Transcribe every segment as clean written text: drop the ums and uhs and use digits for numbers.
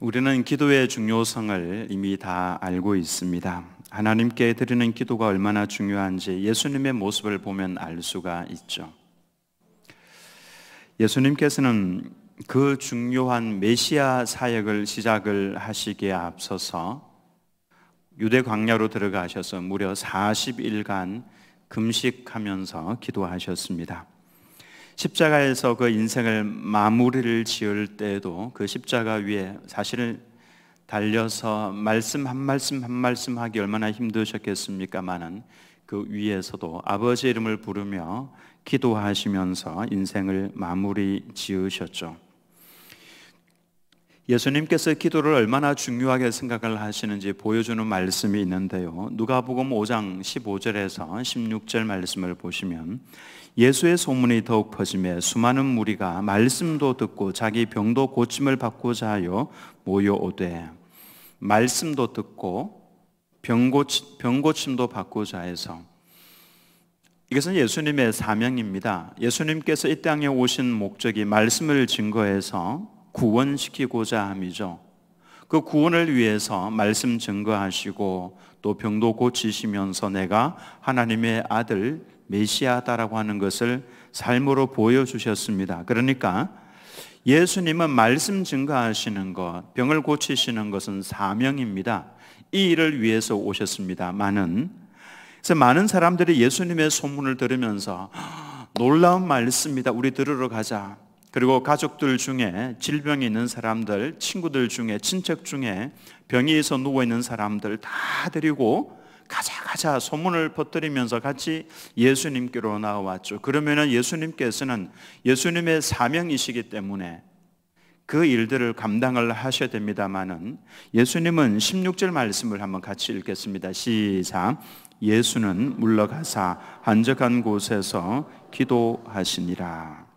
우리는 기도의 중요성을 이미 다 알고 있습니다. 하나님께 드리는 기도가 얼마나 중요한지 예수님의 모습을 보면 알 수가 있죠. 예수님께서는 그 중요한 메시아 사역을 시작을 하시기에 앞서서 유대 광야로 들어가셔서 무려 40일간 금식하면서 기도하셨습니다. 십자가에서 그 인생을 마무리를 지을 때에도 그 십자가 위에 사실 달려서 말씀 한 말씀 한 말씀 하기 얼마나 힘드셨겠습니까마는 그 위에서도 아버지 이름을 부르며 기도하시면서 인생을 마무리 지으셨죠. 예수님께서 기도를 얼마나 중요하게 생각을 하시는지 보여주는 말씀이 있는데요. 누가복음 5장 15절에서 16절 말씀을 보시면 예수의 소문이 더욱 퍼지매 수많은 무리가 말씀도 듣고 자기 병도 고침을 받고자 하여 모여오되, 말씀도 듣고 병고침도 받고자 해서, 이것은 예수님의 사명입니다. 예수님께서 이 땅에 오신 목적이 말씀을 증거해서 구원시키고자 함이죠. 그 구원을 위해서 말씀 증거하시고 또 병도 고치시면서 내가 하나님의 아들 메시아다라고 하는 것을 삶으로 보여주셨습니다. 그러니까 예수님은 말씀 증거하시는 것, 병을 고치시는 것은 사명입니다. 이 일을 위해서 오셨습니다만은, 그래서 많은 사람들이 예수님의 소문을 들으면서 놀라운 말씀이다, 우리 들으러 가자. 그리고 가족들 중에 질병이 있는 사람들, 친구들 중에, 친척 중에 병이 있어 누워있는 사람들 다 데리고 가자 소문을 퍼뜨리면서 같이 예수님께로 나왔죠. 그러면 예수님께서는 예수님의 사명이시기 때문에 그 일들을 감당을 하셔야 됩니다만은, 예수님은 16절 말씀을 한번 같이 읽겠습니다. 시작. 예수는 물러가사 한적한 곳에서 기도하시니라.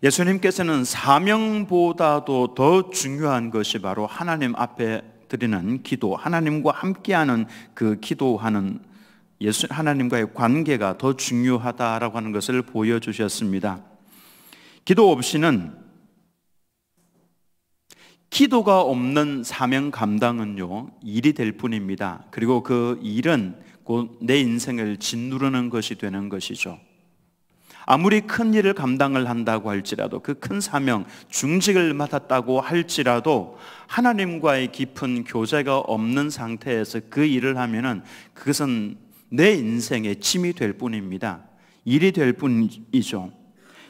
예수님께서는 사명보다도 더 중요한 것이 바로 하나님 앞에 드리는 기도, 하나님과 함께하는 그 기도하는 하나님과의 관계가 더 중요하다라고 하는 것을 보여주셨습니다. 기도 없이는, 기도가 없는 사명 감당은요, 일이 될 뿐입니다. 그리고 그 일은 곧 내 인생을 짓누르는 것이 되는 것이죠. 아무리 큰 일을 감당을 한다고 할지라도, 그 큰 사명, 중직을 맡았다고 할지라도 하나님과의 깊은 교제가 없는 상태에서 그 일을 하면은 그것은 내 인생의 짐이 될 뿐입니다. 일이 될 뿐이죠.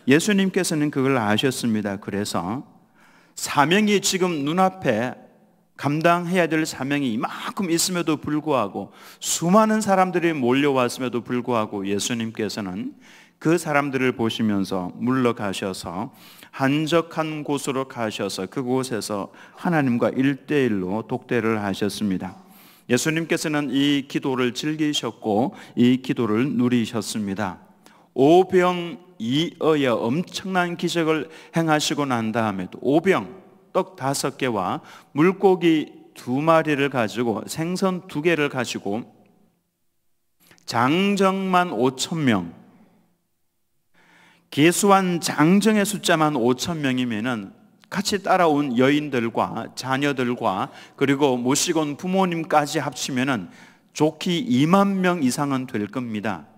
예수님께서는 그걸 아셨습니다. 그래서 사명이 지금 눈앞에 감당해야 될 사명이 이만큼 있음에도 불구하고, 수많은 사람들이 몰려왔음에도 불구하고 예수님께서는 그 사람들을 보시면서 물러가셔서 한적한 곳으로 가셔서 그곳에서 하나님과 1대1로 독대를 하셨습니다. 예수님께서는 이 기도를 즐기셨고 이 기도를 누리셨습니다. 오병이어의 엄청난 기적을 행하시고 난 다음에도 오병, 떡 5개와 물고기 2마리를 가지고 생선 2개를 가지고 장정만 5,000명, 계수한 장정의 숫자만 5,000명이면은 같이 따라온 여인들과 자녀들과 그리고 모시고 온 부모님까지 합치면은 좋게 2만 명 이상은 될 겁니다.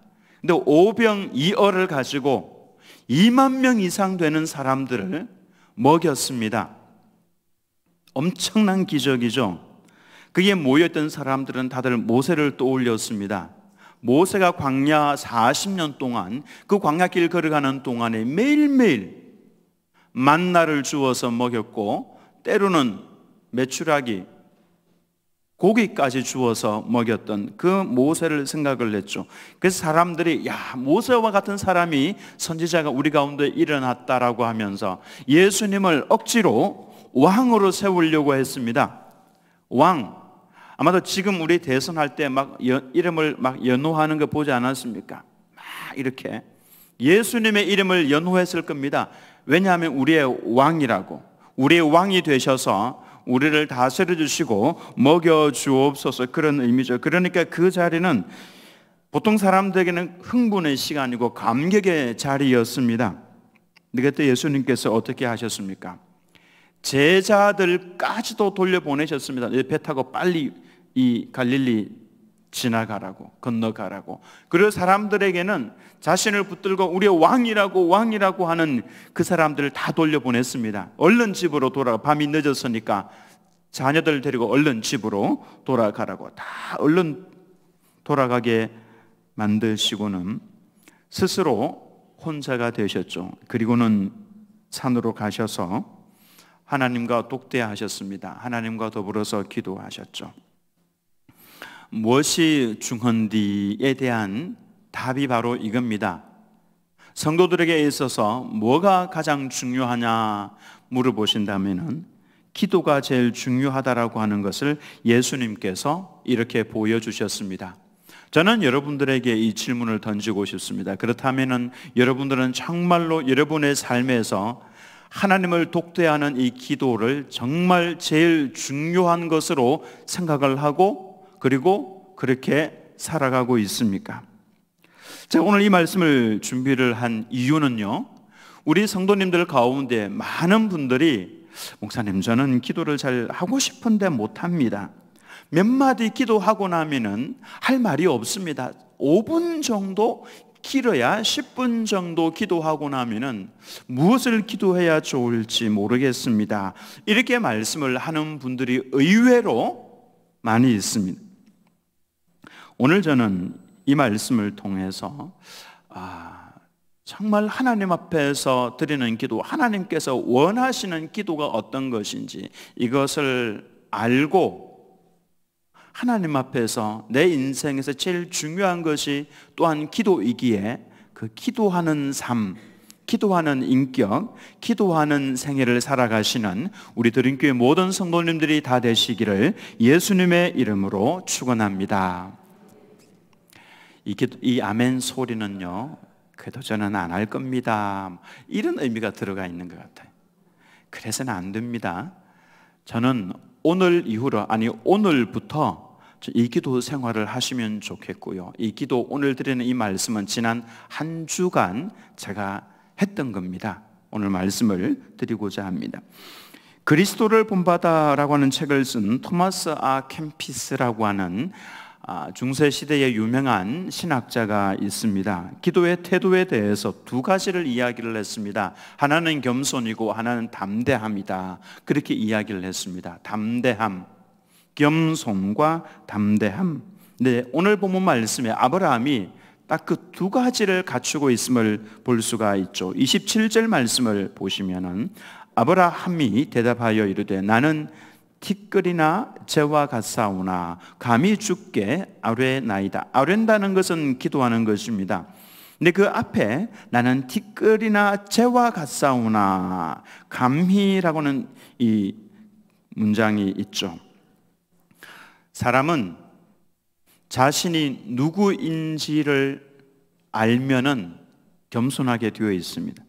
근데 오병이어를 가지고 2만 명 이상 되는 사람들을 먹였습니다. 엄청난 기적이죠. 그게 모였던 사람들은 다들 모세를 떠올렸습니다. 모세가 광야 40년 동안, 그 광야길 걸어가는 동안에 매일매일 만나를 주어서 먹였고, 때로는 메추라기, 고기까지 주어서 먹였던 그 모세를 생각을 했죠. 그래서 사람들이 모세와 같은 사람이, 선지자가 우리 가운데 일어났다라고 하면서 예수님을 억지로 왕으로 세우려고 했습니다. 왕, 아마도 지금 우리 대선할 때 막 이름을 막 연호하는 거 보지 않았습니까? 막 이렇게 예수님의 이름을 연호했을 겁니다. 왜냐하면 우리의 왕이라고, 우리의 왕이 되셔서 우리를 다스려 주시고 먹여 주옵소서, 그런 의미죠. 그러니까 그 자리는 보통 사람들에게는 흥분의 시간이고 감격의 자리였습니다. 근데 그때 예수님께서 어떻게 하셨습니까? 제자들까지도 돌려보내셨습니다. 배 타고 빨리 이 갈릴리 지나가라고, 건너가라고. 그리고 사람들에게는 자신을 붙들고 우리의 왕이라고 하는 그 사람들을 다 돌려보냈습니다. 얼른 집으로 돌아가. 밤이 늦었으니까 자녀들 데리고 얼른 집으로 돌아가라고 다 얼른 돌아가게 만드시고는 스스로 혼자가 되셨죠. 그리고는 산으로 가셔서 하나님과 독대하셨습니다. 하나님과 더불어서 기도하셨죠. 무엇이 중헌디에 대한 답이 바로 이겁니다. 성도들에게 있어서 뭐가 가장 중요하냐 물어보신다면 기도가 제일 중요하다라고 하는 것을 예수님께서 이렇게 보여주셨습니다. 저는 여러분들에게 이 질문을 던지고 싶습니다. 그렇다면 여러분들은 정말로 여러분의 삶에서 하나님을 독대하는 이 기도를 정말 제일 중요한 것으로 생각을 하고 그리고 그렇게 살아가고 있습니까? 제가 오늘 이 말씀을 준비를 한 이유는요, 우리 성도님들 가운데 많은 분들이 목사님, 저는 기도를 잘 하고 싶은데 못합니다. 몇 마디 기도하고 나면은 할 말이 없습니다. 5분 정도, 길어야 10분 정도 기도하고 나면은 무엇을 기도해야 좋을지 모르겠습니다. 이렇게 말씀을 하는 분들이 의외로 많이 있습니다. 오늘 저는 이 말씀을 통해서 정말 하나님 앞에서 드리는 기도, 하나님께서 원하시는 기도가 어떤 것인지 이것을 알고 하나님 앞에서 내 인생에서 제일 중요한 것이 또한 기도이기에 그 기도하는 삶, 기도하는 인격, 기도하는 생애를 살아가시는 우리 드림교회 모든 성도님들이 다 되시기를 예수님의 이름으로 축원합니다. 이 아멘 소리는요, 그래도 저는 안 할 겁니다, 이런 의미가 들어가 있는 것 같아요. 그래서는 안 됩니다. 저는 오늘 이후로, 아니 오늘부터 이 기도 생활을 하시면 좋겠고요. 이 기도, 오늘 드리는 이 말씀은 지난 한 주간 제가 했던 겁니다. 오늘 말씀을 드리고자 합니다. 그리스도를 본받아라고 하는 책을 쓴 토마스 아 캠피스라고 하는 중세시대의 유명한 신학자가 있습니다. 기도의 태도에 대해서 두 가지를 이야기를 했습니다. 하나는 겸손이고 하나는 담대함이다. 그렇게 이야기를 했습니다. 담대함, 겸손과 담대함. 네, 오늘 본문 말씀에 아브라함이 딱 그 두 가지를 갖추고 있음을 볼 수가 있죠. 27절 말씀을 보시면은 아브라함이 대답하여 이르되 나는 티끌이나 재와 같사오나 감히 죽게 아뢰나이다. 아뢰다는 것은 기도하는 것입니다. 근데 그 앞에 나는 티끌이나 재와 같사오나 감히라고는 이 문장이 있죠. 사람은 자신이 누구인지를 알면은 겸손하게 되어 있습니다.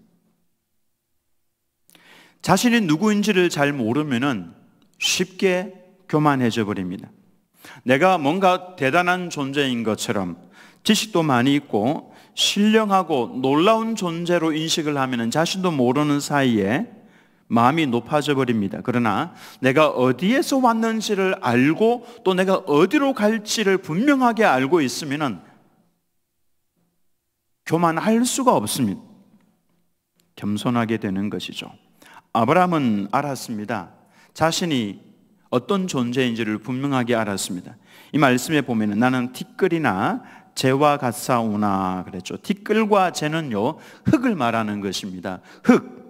자신이 누구인지를 잘 모르면은 쉽게 교만해져 버립니다. 내가 뭔가 대단한 존재인 것처럼 지식도 많이 있고 신령하고 놀라운 존재로 인식을 하면은 자신도 모르는 사이에 마음이 높아져 버립니다. 그러나 내가 어디에서 왔는지를 알고 또 내가 어디로 갈지를 분명하게 알고 있으면은 교만할 수가 없습니다. 겸손하게 되는 것이죠. 아브라함은 알았습니다. 자신이 어떤 존재인지를 분명하게 알았습니다. 이 말씀에 보면은 나는 티끌이나 재와 같사오나 그랬죠. 티끌과 재는요, 흙을 말하는 것입니다. 흙.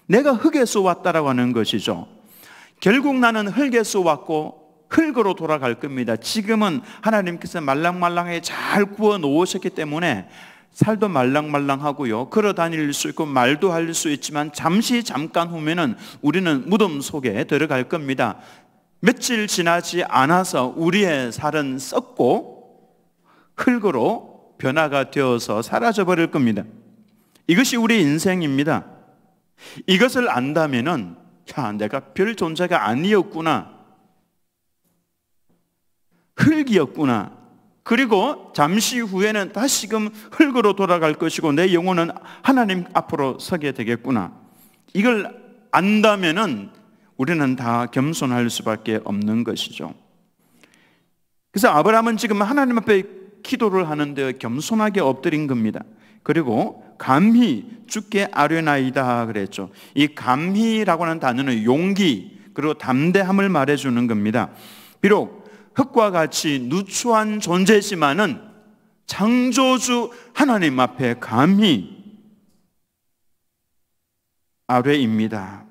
내가 흙에서 왔다라고 하는 것이죠. 결국 나는 흙에서 왔고 흙으로 돌아갈 겁니다. 지금은 하나님께서 말랑말랑하게 잘 구워 놓으셨기 때문에 살도 말랑말랑하고요, 걸어 다닐 수 있고 말도 할 수 있지만 잠깐 후면은 우리는 무덤 속에 들어갈 겁니다. 며칠 지나지 않아서 우리의 살은 썩고 흙으로 변화가 되어서 사라져 버릴 겁니다. 이것이 우리 인생입니다. 이것을 안다면은 내가 별 존재가 아니었구나, 흙이었구나, 그리고 잠시 후에는 다시금 흙으로 돌아갈 것이고 내 영혼은 하나님 앞으로 서게 되겠구나, 이걸 안다면은 우리는 다 겸손할 수밖에 없는 것이죠. 그래서 아브라함은 지금 하나님 앞에 기도를 하는데 겸손하게 엎드린 겁니다. 그리고 감히 주께 아뢰나이다 그랬죠. 이 감히라고 하는 단어는 용기 그리고 담대함을 말해주는 겁니다. 비록 흙과 같이 누추한 존재지만은 창조주 하나님 앞에 감히 아뢰입니다.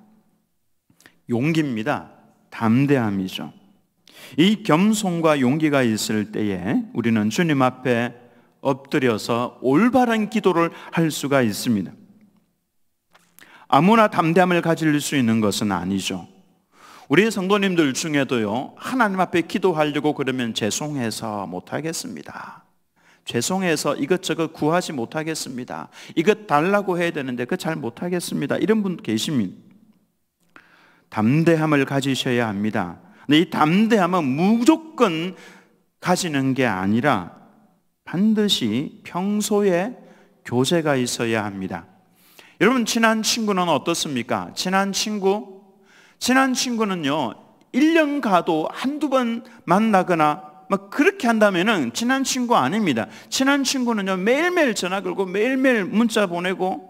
용기입니다. 담대함이죠. 이 겸손과 용기가 있을 때에 우리는 주님 앞에 엎드려서 올바른 기도를 할 수가 있습니다. 아무나 담대함을 가질 수 있는 것은 아니죠. 우리 성도님들 중에도요, 하나님 앞에 기도하려고 그러면 죄송해서 못하겠습니다. 죄송해서 이것저것 구하지 못하겠습니다. 이것 달라고 해야 되는데 그거 잘 못하겠습니다. 이런 분 계십니다. 담대함을 가지셔야 합니다. 근데 이 담대함은 무조건 가지는 게 아니라 반드시 평소에 교제가 있어야 합니다. 여러분, 친한 친구는 어떻습니까? 친한 친구는요 1년 가도 한두 번 만나거나 막 그렇게 한다면은 친한 친구 아닙니다. 친한 친구는요 매일매일 전화 걸고 매일매일 문자 보내고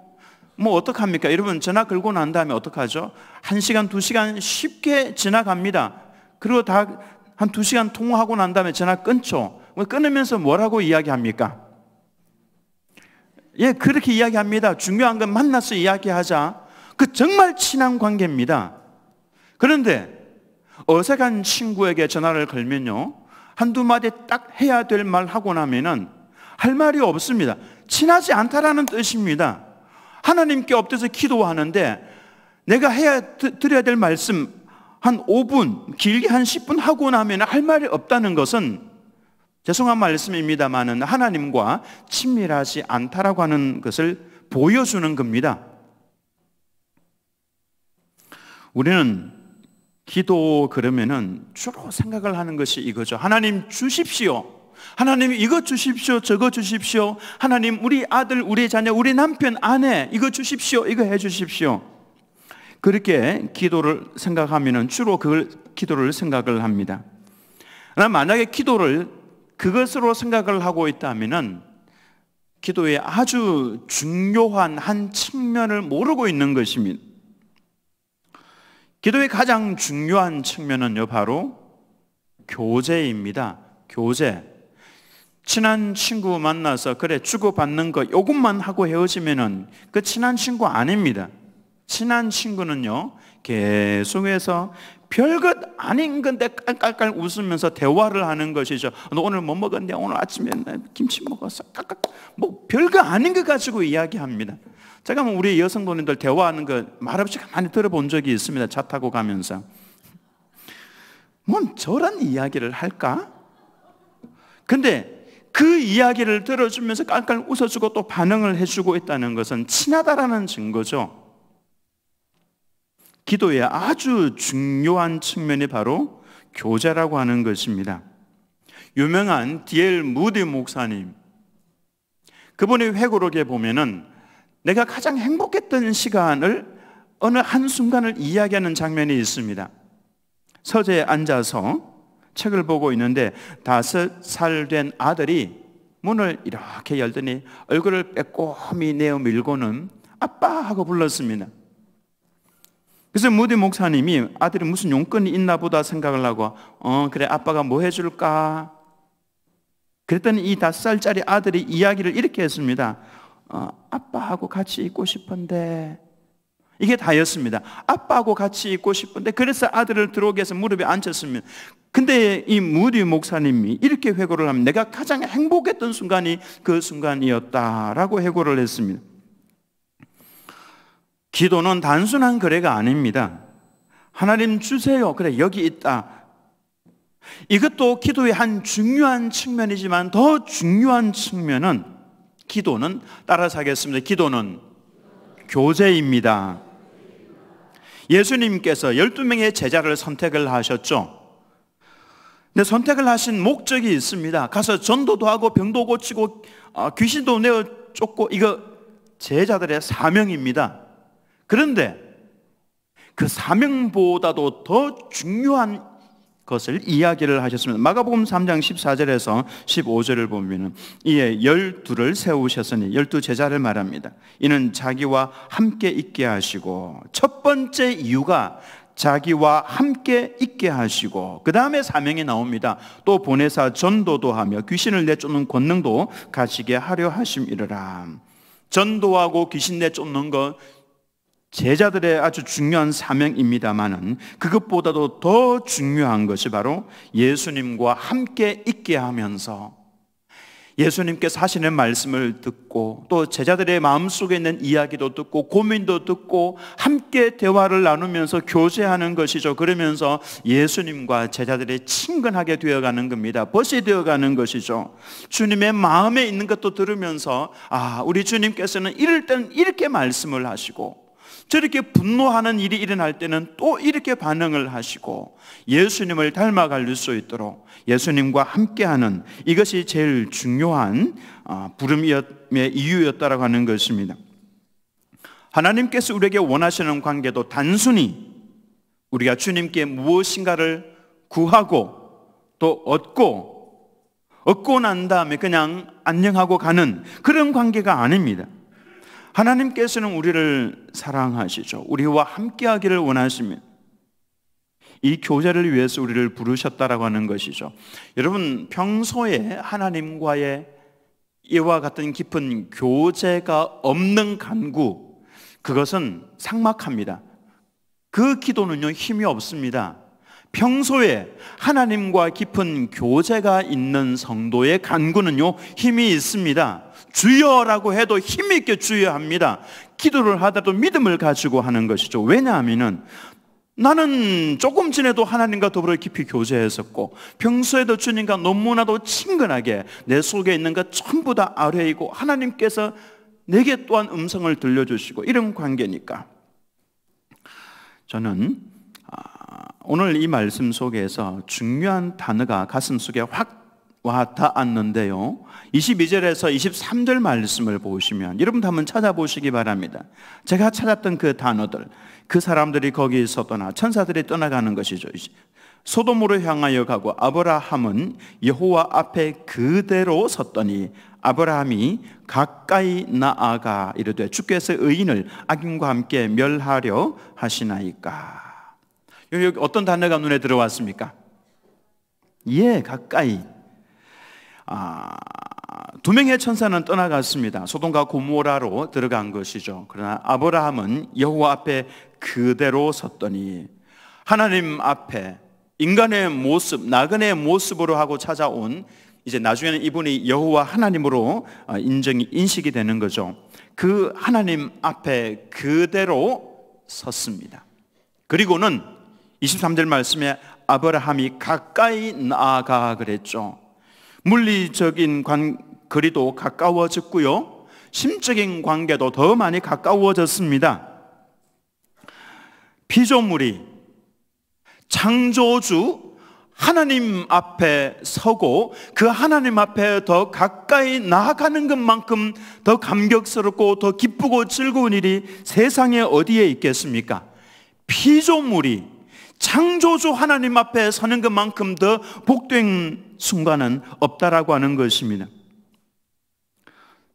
뭐 어떡합니까? 여러분, 전화 걸고 난 다음에 어떡하죠? 1시간, 2시간 쉽게 지나갑니다. 그리고 다 한 2시간 통화하고 난 다음에 전화 끊죠. 끊으면서 뭐라고 이야기합니까? 예, 그렇게 이야기합니다. 중요한 건 만나서 이야기하자. 그 정말 친한 관계입니다. 그런데 어색한 친구에게 전화를 걸면요 한두 마디 딱 해야 될 말 하고 나면은 할 말이 없습니다. 친하지 않다라는 뜻입니다. 하나님께 엎드려서 기도하는데 내가 드려야 될 말씀 한 5분, 길게 한 10분 하고 나면 할 말이 없다는 것은 죄송한 말씀입니다만은 하나님과 친밀하지 않다라고 하는 것을 보여주는 겁니다. 우리는 기도 그러면은 주로 생각을 하는 것이 이거죠. 하나님 주십시오. 하나님 이거 주십시오. 저거 주십시오. 하나님 우리 아들, 우리 자녀, 우리 남편, 아내 이거 주십시오. 이거 해 주십시오. 그렇게 기도를 생각하면은 주로 기도를 생각을 합니다. 그러나 만약에 기도를 그것으로 생각을 하고 있다면은 기도의 아주 중요한 한 측면을 모르고 있는 것입니다. 기도의 가장 중요한 측면은요 바로 교제입니다. 교제. 친한 친구 만나서 그래 주고받는 거 요것만 하고 헤어지면은 그 친한 친구 아닙니다. 친한 친구는요 계속해서 별것 아닌 건데 깔깔깔 웃으면서 대화를 하는 것이죠. 너 오늘 뭐 먹었냐? 오늘 아침에 김치 먹었어. 깔깔. 뭐 별거 아닌 거 가지고 이야기합니다. 제가 뭐 우리 여성분들 대화하는 거 말없이 많이 들어본 적이 있습니다. 차 타고 가면서 뭔 저런 이야기를 할까? 근데 그 이야기를 들어주면서 깔깔 웃어주고 또 반응을 해주고 있다는 것은 친하다라는 증거죠. 기도의 아주 중요한 측면이 바로 교제라고 하는 것입니다. 유명한 D.L. 무디 목사님, 그분의 회고록에 보면은 내가 가장 행복했던 시간을 어느 한순간을 이야기하는 장면이 있습니다. 서재에 앉아서 책을 보고 있는데 5살 된 아들이 문을 이렇게 열더니 얼굴을 빼꼼히 내어 밀고는 아빠 하고 불렀습니다. 그래서 무디 목사님이 아들이 무슨 용건이 있나 보다 생각을 하고 그래 아빠가 뭐 해줄까? 그랬더니 이 5살짜리 아들이 이야기를 이렇게 했습니다. 아빠하고 같이 있고 싶은데, 이게 다였습니다. 아빠하고 같이 있고 싶은데, 그래서 아들을 들어오게 해서 무릎에 앉혔습니다. 근데 이 무디 목사님이 이렇게 회고를 하면 내가 가장 행복했던 순간이 그 순간이었다라고 회고를 했습니다. 기도는 단순한 거래가 아닙니다. 하나님 주세요. 그래 여기 있다. 이것도 기도의 한 중요한 측면이지만 더 중요한 측면은 기도는 따라서 하겠습니다. 기도는 교제입니다. 예수님께서 12명의 제자를 선택을 하셨죠. 근데 선택을 하신 목적이 있습니다. 가서 전도도 하고 병도 고치고 귀신도 내어 쫓고, 이거 제자들의 사명입니다. 그런데 그 사명보다도 더 중요한 것을 이야기를 하셨습니다. 마가복음 3장 14절에서 15절을 보면 이에 12를 세우셨으니 12 제자를 말합니다. 이는 자기와 함께 있게 하시고, 첫 번째 이유가 자기와 함께 있게 하시고, 그 다음에 사명이 나옵니다. 또 보내사 전도도 하며 귀신을 내쫓는 권능도 가지게 하려 하심이르라. 전도하고 귀신 내쫓는 것, 제자들의 아주 중요한 사명입니다마는 그것보다도 더 중요한 것이 바로 예수님과 함께 있게 하면서 예수님께서 하시는 말씀을 듣고, 또 제자들의 마음속에 있는 이야기도 듣고 고민도 듣고 함께 대화를 나누면서 교제하는 것이죠. 그러면서 예수님과 제자들이 친근하게 되어가는 겁니다. 벗이 되어가는 것이죠. 주님의 마음에 있는 것도 들으면서 우리 주님께서는 이럴 때는 이렇게 말씀을 하시고, 저렇게 분노하는 일이 일어날 때는 또 이렇게 반응을 하시고, 예수님을 닮아갈 수 있도록 예수님과 함께하는, 이것이 제일 중요한 부름의 이유였다라고 하는 것입니다. 하나님께서 우리에게 원하시는 관계도 단순히 우리가 주님께 무엇인가를 구하고 또 얻고 난 다음에 그냥 안녕하고 가는 그런 관계가 아닙니다. 하나님께서는 우리를 사랑하시죠. 우리와 함께하기를 원하시며 이 교제를 위해서 우리를 부르셨다라고 하는 것이죠. 여러분, 평소에 하나님과의 이와 같은 깊은 교제가 없는 간구, 그것은 삭막합니다. 그 기도는요, 힘이 없습니다. 평소에 하나님과 깊은 교제가 있는 성도의 간구는요, 힘이 있습니다. 주여라고 해도 힘 있게 주여합니다. 기도를 하다도 믿음을 가지고 하는 것이죠. 왜냐하면 나는 조금 전에도 하나님과 더불어 깊이 교제했었고, 평소에도 주님과 너무나도 친근하게 내 속에 있는 것 전부 다 아뢰이고, 하나님께서 내게 또한 음성을 들려주시고, 이런 관계니까. 저는 오늘 이 말씀 속에서 중요한 단어가 가슴속에 확 와 닿았는데요, 22절에서 23절 말씀을 보시면 여러분도 한번 찾아보시기 바랍니다. 제가 찾았던 그 단어들, 그 사람들이 거기서 떠나 천사들이 떠나가는 것이죠. 소돔으로 향하여 가고, 아브라함은 여호와 앞에 그대로 섰더니 아브라함이 가까이 나아가 이르되 주께서 의인을 악인과 함께 멸하려 하시나이까. 여기 어떤 단어가 눈에 들어왔습니까? 가까이. 두 명의 천사는 떠나갔습니다. 소돔과 고모라로 들어간 것이죠. 그러나 아브라함은 여호와 앞에 그대로 섰더니, 하나님 앞에 인간의 모습, 나그네의 모습으로 하고 찾아온, 이제 나중에는 이분이 여호와 하나님으로 인식이 되는 거죠. 그 하나님 앞에 그대로 섰습니다. 그리고는 23절 말씀에 아브라함이 가까이 나아가 그랬죠. 물리적인 거리도 가까워졌고요, 심적인 관계도 더 많이 가까워졌습니다. 피조물이 창조주 하나님 앞에 서고 그 하나님 앞에 더 가까이 나아가는 것만큼 더 감격스럽고 더 기쁘고 즐거운 일이 세상에 어디에 있겠습니까? 피조물이 창조주 하나님 앞에 서는 것만큼 더 복된 순간은 없다라고 하는 것입니다.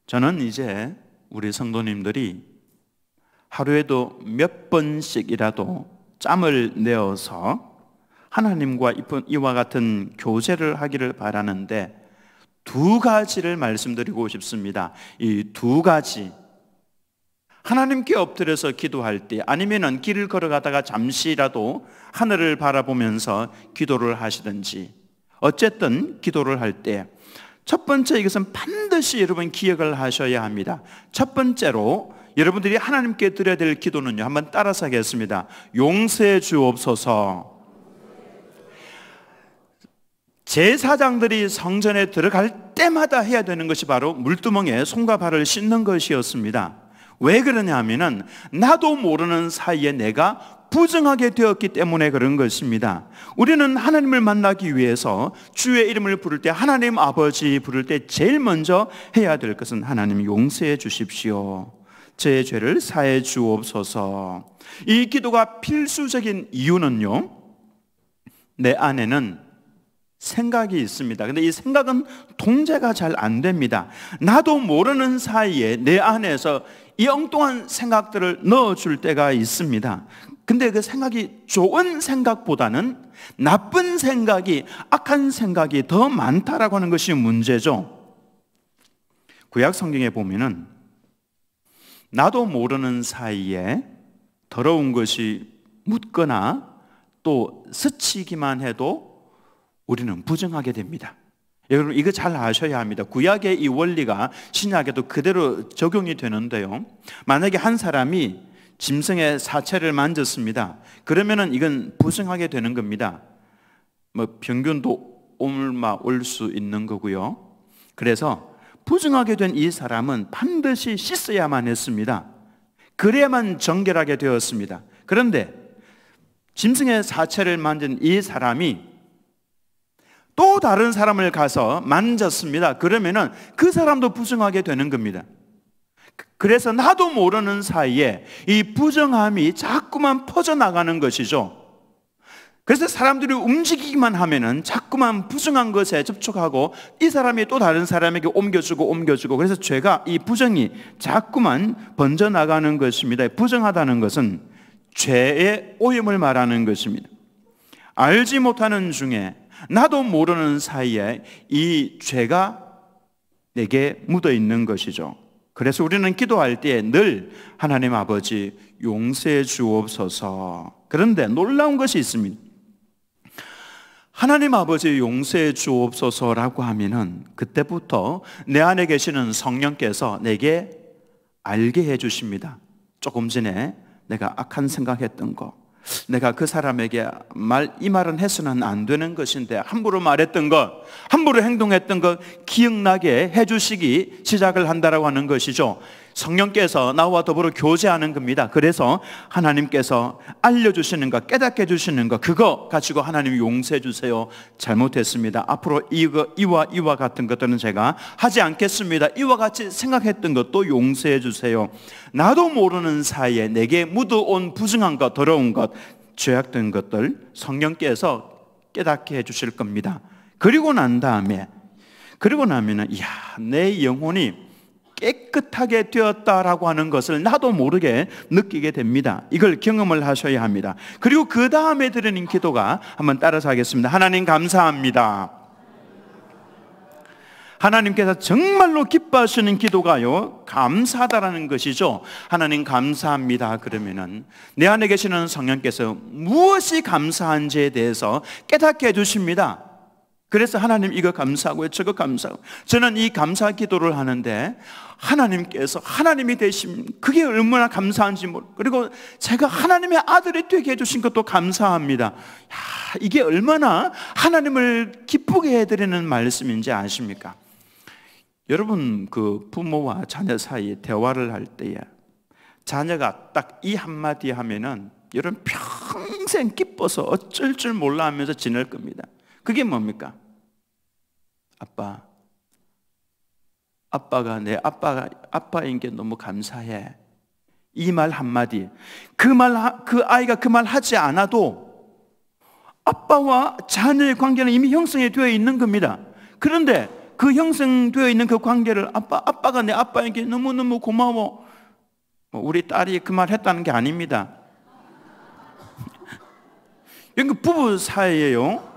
저는 이제 우리 성도님들이 하루에도 몇 번씩이라도 짬을 내어서 하나님과 이와 같은 교제를 하기를 바라는데, 두 가지를 말씀드리고 싶습니다. 이 두 가지, 하나님께 엎드려서 기도할 때, 아니면은 길을 걸어가다가 잠시라도 하늘을 바라보면서 기도를 하시든지, 어쨌든 기도를 할 때 첫 번째, 이것은 반드시 여러분 기억을 하셔야 합니다. 첫 번째로 여러분들이 하나님께 드려야 될 기도는요, 한번 따라서 하겠습니다. 용서해 주옵소서. 제사장들이 성전에 들어갈 때마다 해야 되는 것이 바로 물두멍에 손과 발을 씻는 것이었습니다. 왜 그러냐 하면은 나도 모르는 사이에 내가 부정하게 되었기 때문에 그런 것입니다. 우리는 하나님을 만나기 위해서 주의 이름을 부를 때, 하나님 아버지 부를 때 제일 먼저 해야 될 것은 하나님 용서해 주십시오. 제 죄를 사해 주옵소서. 이 기도가 필수적인 이유는요, 내 안에는 생각이 있습니다. 근데 이 생각은 통제가 잘 안 됩니다. 나도 모르는 사이에 내 안에서 이 엉뚱한 생각들을 넣어줄 때가 있습니다. 근데 그 생각이 좋은 생각보다는 나쁜 생각이, 악한 생각이 더 많다라고 하는 것이 문제죠. 구약 성경에 보면은 나도 모르는 사이에 더러운 것이 묻거나 또 스치기만 해도 우리는 부정하게 됩니다. 여러분, 이거 잘 아셔야 합니다. 구약의 이 원리가 신약에도 그대로 적용이 되는데요, 만약에 한 사람이 짐승의 사체를 만졌습니다. 그러면은 이건 부정하게 되는 겁니다. 병균도 올 수 있는 거고요. 그래서 부정하게 된 이 사람은 반드시 씻어야만 했습니다. 그래야만 정결하게 되었습니다. 그런데 짐승의 사체를 만진 이 사람이 또 다른 사람을 가서 만졌습니다. 그러면은 그 사람도 부정하게 되는 겁니다. 그래서 나도 모르는 사이에 이 부정함이 자꾸만 퍼져나가는 것이죠. 그래서 사람들이 움직이기만 하면은 자꾸만 부정한 것에 접촉하고 이 사람이 또 다른 사람에게 옮겨주고 그래서 죄가, 이 부정이 자꾸만 번져나가는 것입니다. 부정하다는 것은 죄의 오염을 말하는 것입니다. 알지 못하는 중에 나도 모르는 사이에 이 죄가 내게 묻어 있는 것이죠. 그래서 우리는 기도할 때 늘 하나님 아버지 용서해 주옵소서. 그런데 놀라운 것이 있습니다. 하나님 아버지 용서해 주옵소서라고 하면은 그때부터 내 안에 계시는 성령께서 내게 알게 해 주십니다. 조금 전에 내가 악한 생각했던 거, 내가 그 사람에게 이 말은 해서는 안 되는 것인데 함부로 말했던 것, 함부로 행동했던 것 기억나게 해주시기 시작을 한다라고 하는 것이죠. 성령께서 나와 더불어 교제하는 겁니다. 그래서 하나님께서 알려주시는 것, 깨닫게 해주시는 것, 그거 가지고 하나님 용서해 주세요. 잘못했습니다. 앞으로 이와 같은 것들은 제가 하지 않겠습니다. 이와 같이 생각했던 것도 용서해 주세요. 나도 모르는 사이에 내게 묻어온 부정한 것, 더러운 것, 죄악된 것들 성령께서 깨닫게 해주실 겁니다. 그리고 나면은 내 영혼이 깨끗하게 되었다라고 하는 것을 나도 모르게 느끼게 됩니다. 이걸 경험을 하셔야 합니다. 그리고 그 다음에 드리는 기도가, 한번 따라서 하겠습니다. 하나님 감사합니다. 하나님께서 정말로 기뻐하시는 기도가요, 감사하다라는 것이죠. 하나님 감사합니다 그러면은 내 안에 계시는 성령께서 무엇이 감사한지에 대해서 깨닫게 해주십니다. 그래서 하나님 이거 감사하고요, 저거 감사하고. 저는 이 감사 기도를 하는데 하나님께서 하나님이 되심, 그게 얼마나 감사한지 모르고, 그리고 제가 하나님의 아들이 되게 해주신 것도 감사합니다. 이게 얼마나 하나님을 기쁘게 해드리는 말씀인지 아십니까? 여러분, 그 부모와 자녀 사이에 대화를 할 때에 자녀가 딱 이 한마디 하면은 여러분 평생 기뻐서 어쩔 줄 몰라 하면서 지낼 겁니다. 그게 뭡니까? 아빠가 내 아빠인 게 너무 감사해. 이 말 한마디, 그 아이가 그 말 하지 않아도 아빠와 자녀의 관계는 이미 형성이 되어 있는 겁니다. 그런데 그 형성되어 있는 그 관계를 아빠가 내 아빠인 게 너무너무 고마워. 우리 딸이 그 말 했다는 게 아닙니다. 이거 부부 사이에요,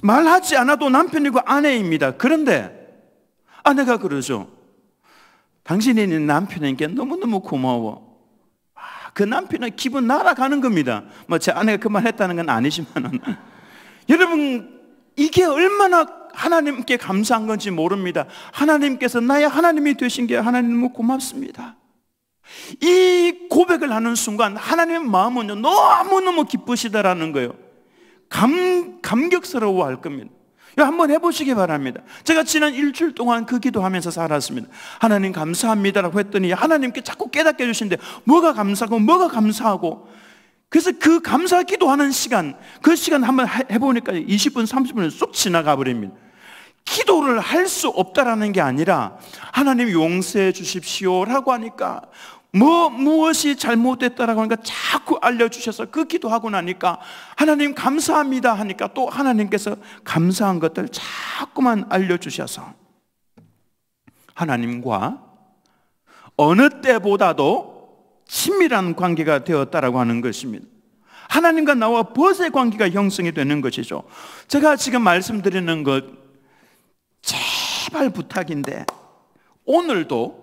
말하지 않아도 남편이고 아내입니다. 그런데 아내가 그러죠. 당신이 네 남편에게 너무너무 고마워. 그 남편은 기분 날아가는 겁니다. 제 아내가 그 말 했다는 건 아니지만은 여러분, 이게 얼마나 하나님께 감사한 건지 모릅니다. 하나님께서 나의 하나님이 되신 게 하나님 너무 고맙습니다. 이 고백을 하는 순간 하나님의 마음은요, 너무너무 기쁘시다라는 거예요. 감격스러워 할 겁니다. 한번 해보시기 바랍니다. 제가 지난 일주일 동안 그 기도하면서 살았습니다. 하나님 감사합니다라고 했더니 하나님께 자꾸 깨닫게 해주시는데 뭐가 감사하고 그래서 그 감사 기도하는 시간, 그 시간 한번 해보니까 20분 30분을 쏙 지나가 버립니다. 기도를 할 수 없다라는 게 아니라 하나님 용서해 주십시오라고 하니까 무엇이 잘못됐다라고 하니까 자꾸 알려주셔서 그 기도하고 나니까 하나님 감사합니다 하니까 또 하나님께서 감사한 것들 자꾸만 알려주셔서 하나님과 어느 때보다도 친밀한 관계가 되었다라고 하는 것입니다. 하나님과 나와 벗의 관계가 형성이 되는 것이죠. 제가 지금 말씀드리는 것 제발 부탁인데 오늘도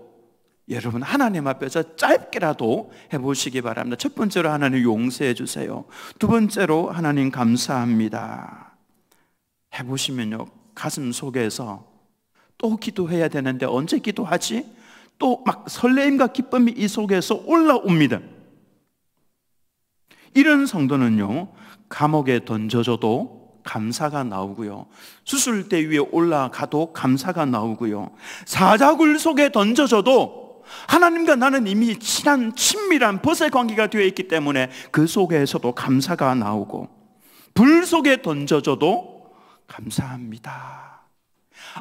여러분 하나님 앞에서 짧게라도 해보시기 바랍니다. 첫 번째로 하나님 용서해 주세요. 두 번째로 하나님 감사합니다. 해보시면요 가슴 속에서 또 기도해야 되는데 언제 기도하지? 또 막 설레임과 기쁨이 이 속에서 올라옵니다. 이런 성도는요 감옥에 던져져도 감사가 나오고요, 수술대 위에 올라가도 감사가 나오고요, 사자굴 속에 던져져도 하나님과 나는 이미 친밀한 벗의 관계가 되어 있기 때문에 그 속에서도 감사가 나오고, 불 속에 던져져도 감사합니다.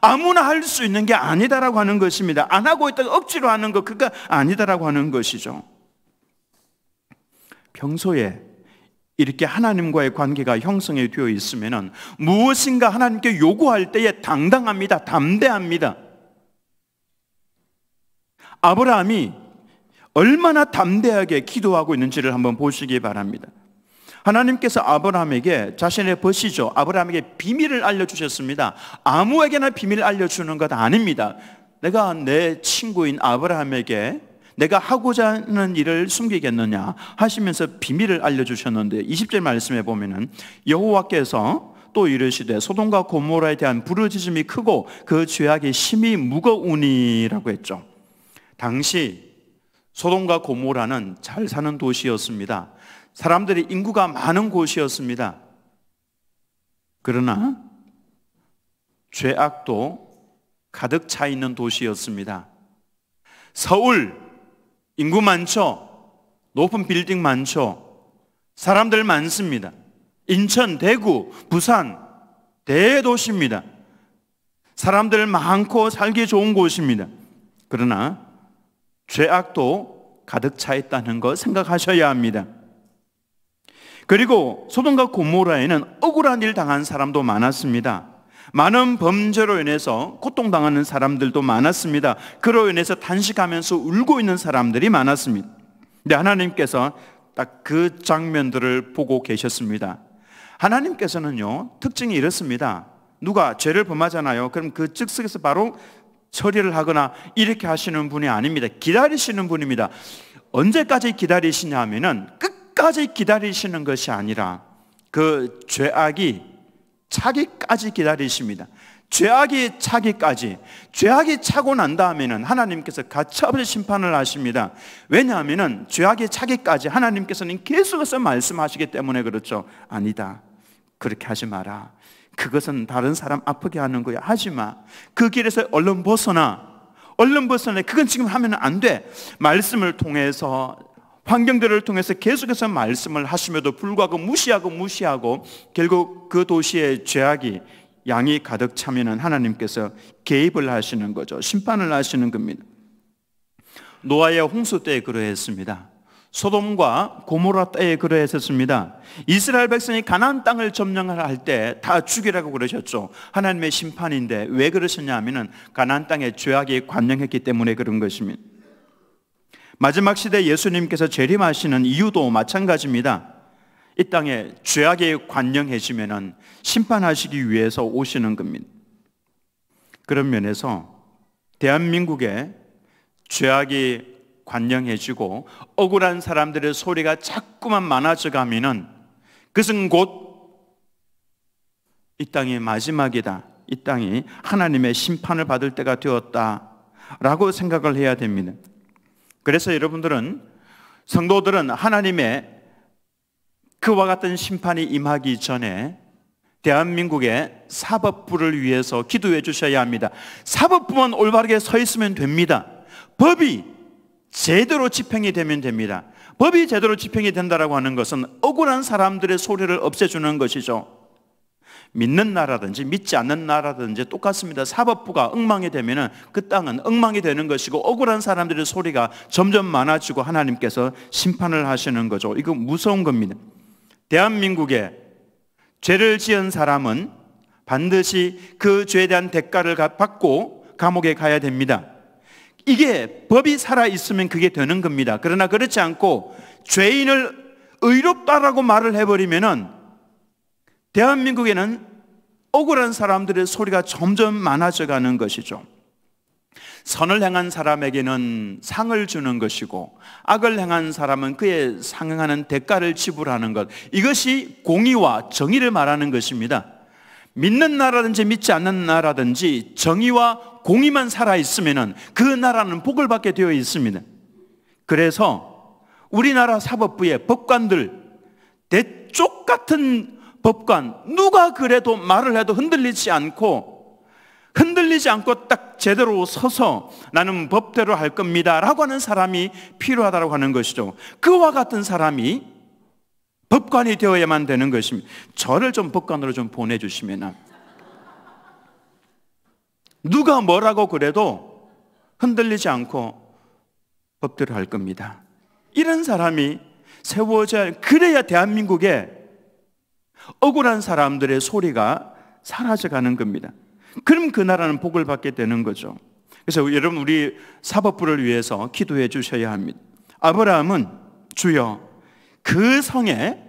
아무나 할 수 있는 게 아니다라고 하는 것입니다. 안 하고 있다가 억지로 하는 거 그거 아니다라고 하는 것이죠. 평소에 이렇게 하나님과의 관계가 형성이 되어 있으면 무엇인가 하나님께 요구할 때에 당당합니다. 담대합니다. 아브라함이 얼마나 담대하게 기도하고 있는지를 한번 보시기 바랍니다. 하나님께서 아브라함에게 자신의 벗이죠, 아브라함에게 비밀을 알려주셨습니다. 아무에게나 비밀을 알려주는 것 아닙니다. 내가 내 친구인 아브라함에게 내가 하고자 하는 일을 숨기겠느냐 하시면서 비밀을 알려주셨는데 20절 말씀에 보면은 여호와께서 또 이르시되 소돔과 고모라에 대한 부르짖음이 크고 그 죄악이 심히 무거우니라고 했죠. 당시 소돔과 고모라는 잘 사는 도시였습니다. 사람들이 인구가 많은 곳이었습니다. 그러나 죄악도 가득 차 있는 도시였습니다. 서울 인구 많죠? 높은 빌딩 많죠? 사람들 많습니다. 인천, 대구, 부산 대도시입니다. 사람들 많고 살기 좋은 곳입니다. 그러나 죄악도 가득 차 있다는 거 생각하셔야 합니다. 그리고 소돔과 고모라에는 억울한 일 당한 사람도 많았습니다. 많은 범죄로 인해서 고통당하는 사람들도 많았습니다. 그로 인해서 단식하면서 울고 있는 사람들이 많았습니다. 근데 하나님께서 딱 그 장면들을 보고 계셨습니다. 하나님께서는요 특징이 이렇습니다. 누가 죄를 범하잖아요. 그럼 그 즉석에서 바로 처리를 하거나 이렇게 하시는 분이 아닙니다. 기다리시는 분입니다. 언제까지 기다리시냐 하면은 끝까지 기다리시는 것이 아니라 그 죄악이 차기까지 기다리십니다. 죄악이 차기까지. 죄악이 차고 난 다음에는 하나님께서 가차없이 심판을 하십니다. 왜냐하면 죄악이 차기까지 하나님께서는 계속해서 말씀하시기 때문에 그렇죠. 아니다, 그렇게 하지 마라, 그것은 다른 사람 아프게 하는 거야, 하지 마, 그 길에서 얼른 벗어나, 그건 지금 하면 안 돼. 말씀을 통해서 환경들을 통해서 계속해서 말씀을 하심에도 불구하고 무시하고 결국 그 도시의 죄악이 양이 가득 차면은 하나님께서 개입을 하시는 거죠. 심판을 하시는 겁니다. 노아의 홍수 때에 그러했습니다. 소돔과 고모라 때에 그러했었습니다. 이스라엘 백성이 가나안 땅을 점령할 때 다 죽이라고 그러셨죠. 하나님의 심판인데 왜 그러셨냐 하면은 가나안 땅에 죄악이 관영했기 때문에 그런 것입니다. 마지막 시대 예수님께서 재림하시는 이유도 마찬가지입니다. 이 땅에 죄악이 관영해지면은 심판하시기 위해서 오시는 겁니다. 그런 면에서 대한민국에 죄악이 관영해지고 억울한 사람들의 소리가 자꾸만 많아져 가면은 그것은 곧 이 땅이 마지막이다, 이 땅이 하나님의 심판을 받을 때가 되었다라고 생각을 해야 됩니다. 그래서 여러분들은, 성도들은 하나님의 그와 같은 심판이 임하기 전에 대한민국의 사법부를 위해서 기도해 주셔야 합니다. 사법부만 올바르게 서 있으면 됩니다. 법이 제대로 집행이 되면 됩니다. 법이 제대로 집행이 된다고 하는 것은 억울한 사람들의 소리를 없애주는 것이죠. 믿는 나라든지 믿지 않는 나라든지 똑같습니다. 사법부가 엉망이 되면 그 땅은 엉망이 되는 것이고 억울한 사람들의 소리가 점점 많아지고 하나님께서 심판을 하시는 거죠. 이거 무서운 겁니다. 대한민국에 죄를 지은 사람은 반드시 그 죄에 대한 대가를 받고 감옥에 가야 됩니다. 이게 법이 살아있으면 그게 되는 겁니다. 그러나 그렇지 않고 죄인을 의롭다라고 말을 해버리면은 대한민국에는 억울한 사람들의 소리가 점점 많아져 가는 것이죠. 선을 행한 사람에게는 상을 주는 것이고 악을 행한 사람은 그에 상응하는 대가를 지불하는 것, 이것이 공의와 정의를 말하는 것입니다. 믿는 나라든지 믿지 않는 나라든지 정의와 공의만 살아있으면 그 나라는 복을 받게 되어 있습니다. 그래서 우리나라 사법부의 법관들, 대쪽 같은 법관, 누가 그래도 말을 해도 흔들리지 않고 딱 제대로 서서 나는 법대로 할 겁니다 라고 하는 사람이 필요하다고 하는 것이죠. 그와 같은 사람이 법관이 되어야만 되는 것입니다. 저를 좀 법관으로 좀 보내주시면, 누가 뭐라고 그래도 흔들리지 않고 법대로 할 겁니다. 이런 사람이 세워져야, 그래야 대한민국에 억울한 사람들의 소리가 사라져가는 겁니다. 그럼 그 나라는 복을 받게 되는 거죠. 그래서 여러분, 우리 사법부를 위해서 기도해 주셔야 합니다. 아브라함은 주여 그 성에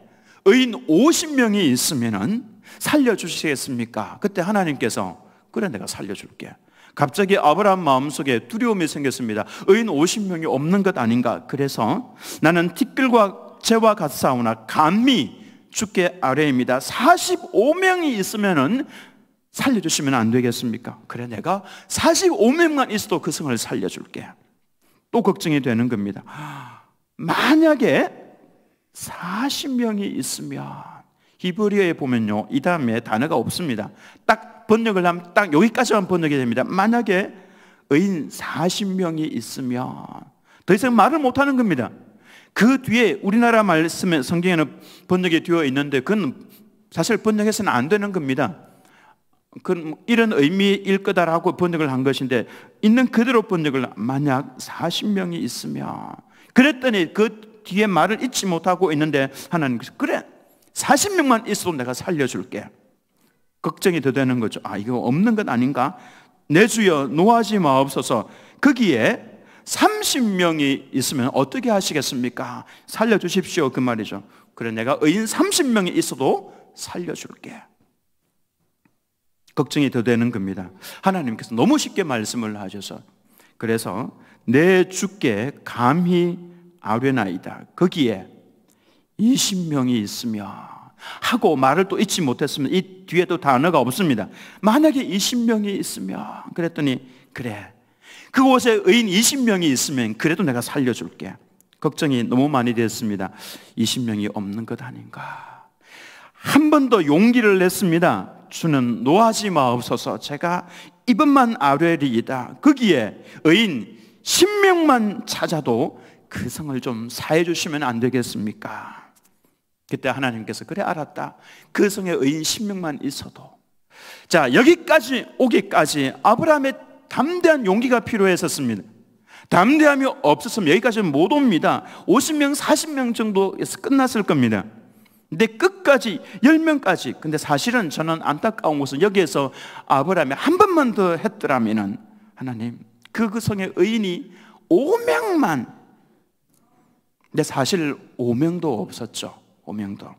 의인 50명이 있으면 살려주시겠습니까? 그때 하나님께서 그래 내가 살려줄게. 갑자기 아브라함 마음속에 두려움이 생겼습니다. 의인 50명이 없는 것 아닌가? 그래서 나는 티끌과 재와 같사오나 감히 주께 아뢰입니다. 45명이 있으면은 살려주시면 안 되겠습니까? 그래 내가 45명만 있어도 그 성을 살려줄게. 또 걱정이 되는 겁니다. 만약에 40명이 있으면, 히브리어에 보면요 이 다음에 단어가 없습니다. 딱 번역을 하면 딱 여기까지만 번역이 됩니다. 만약에 의인 40명이 있으면, 더 이상 말을 못하는 겁니다. 그 뒤에 우리나라 말씀에 성경에는 번역이 되어 있는데 그건 사실 번역해서는 안 되는 겁니다. 그건 이런 의미일 거다라고 번역을 한 것인데 있는 그대로 번역을, 만약 40명이 있으면, 그랬더니 그 뒤에 말을 잊지 못하고 있는데 하나님께서 그래 40명만 있어도 내가 살려줄게. 걱정이 더 되는 거죠. 이거 없는 것 아닌가? 내 주여 노하지 마옵소서. 거기에 30명이 있으면 어떻게 하시겠습니까? 살려주십시오 그 말이죠. 그래 내가 의인 30명이 있어도 살려줄게. 걱정이 더 되는 겁니다. 하나님께서 너무 쉽게 말씀을 하셔서, 그래서 내 주께 감히 아뢰나이다. 거기에 20명이 있으면 하고 말을 또 잊지 못했으면 이 뒤에도 단어가 없습니다. 만약에 20명이 있으면, 그랬더니 그래 그곳에 의인 20명이 있으면 그래도 내가 살려줄게. 걱정이 너무 많이 됐습니다. 20명이 없는 것 아닌가? 한 번 더 용기를 냈습니다. 주는 노하지 마옵소서. 제가 이번만 아뢰리이다. 거기에 의인 10명만 찾아도 그 성을 좀 사해 주시면 안 되겠습니까? 그때 하나님께서 그래 알았다. 그 성에 의인 10명만 있어도. 자, 여기까지 오기까지 아브라함의 담대한 용기가 필요했었습니다. 담대함이 없었으면 여기까지는 못 옵니다. 50명, 40명 정도에서 끝났을 겁니다. 근데 끝까지 10명까지. 근데 사실은 저는 안타까운 것은 여기에서 아브라함이 한 번만 더 했더라면, 하나님 그 성의 의인이 5명만. 근데 사실 5명도 없었죠. 5명도.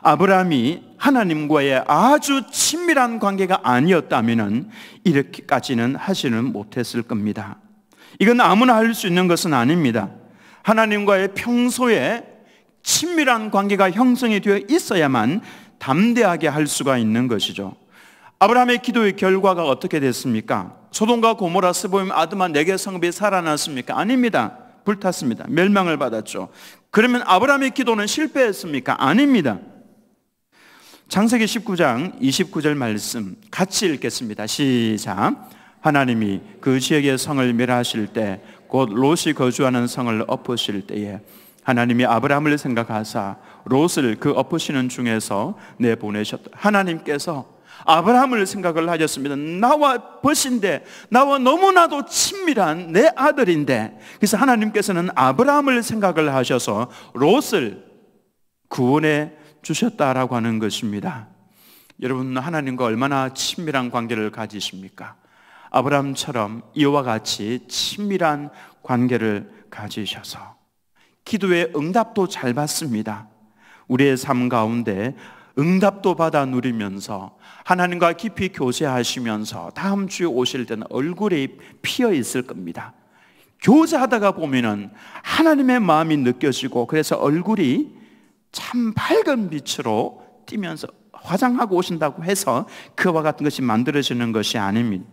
아브라함이 하나님과의 아주 친밀한 관계가 아니었다면 이렇게까지는 하지는 못했을 겁니다. 이건 아무나 할 수 있는 것은 아닙니다. 하나님과의 평소에 친밀한 관계가 형성이 되어 있어야만 담대하게 할 수가 있는 것이죠. 아브라함의 기도의 결과가 어떻게 됐습니까? 소돔과 고모라, 스보임, 아드마 4개 성읍이 살아났습니까? 아닙니다. 불탔습니다. 멸망을 받았죠. 그러면 아브라함의 기도는 실패했습니까? 아닙니다. 창세기 19장 29절 말씀 같이 읽겠습니다. 시작. 하나님이 그 지역의 성을 멸하실 때 곧 롯이 거주하는 성을 엎으실 때에 하나님이 아브라함을 생각하사 롯을 그 엎으시는 중에서 내보내셨다. 하나님께서 아브라함을 생각을 하셨습니다. 나와 벗인데, 나와 너무나도 친밀한 내 아들인데, 그래서 하나님께서는 아브라함을 생각을 하셔서 롯을 구원해 주셨다라고 하는 것입니다. 여러분, 하나님과 얼마나 친밀한 관계를 가지십니까? 아브라함처럼 이와 같이 친밀한 관계를 가지셔서 기도의 응답도 잘 받습니다. 우리의 삶 가운데 응답도 받아 누리면서 하나님과 깊이 교제하시면서 다음 주에 오실 때는 얼굴이 피어 있을 겁니다. 교제하다가 보면은 하나님의 마음이 느껴지고, 그래서 얼굴이 참 밝은 빛으로 띄면서 화장하고 오신다고 해서 그와 같은 것이 만들어지는 것이 아닙니다.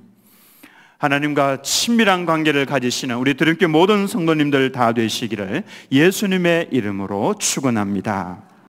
하나님과 친밀한 관계를 가지시는 우리 드림교회 모든 성도님들 다 되시기를 예수님의 이름으로 축원합니다.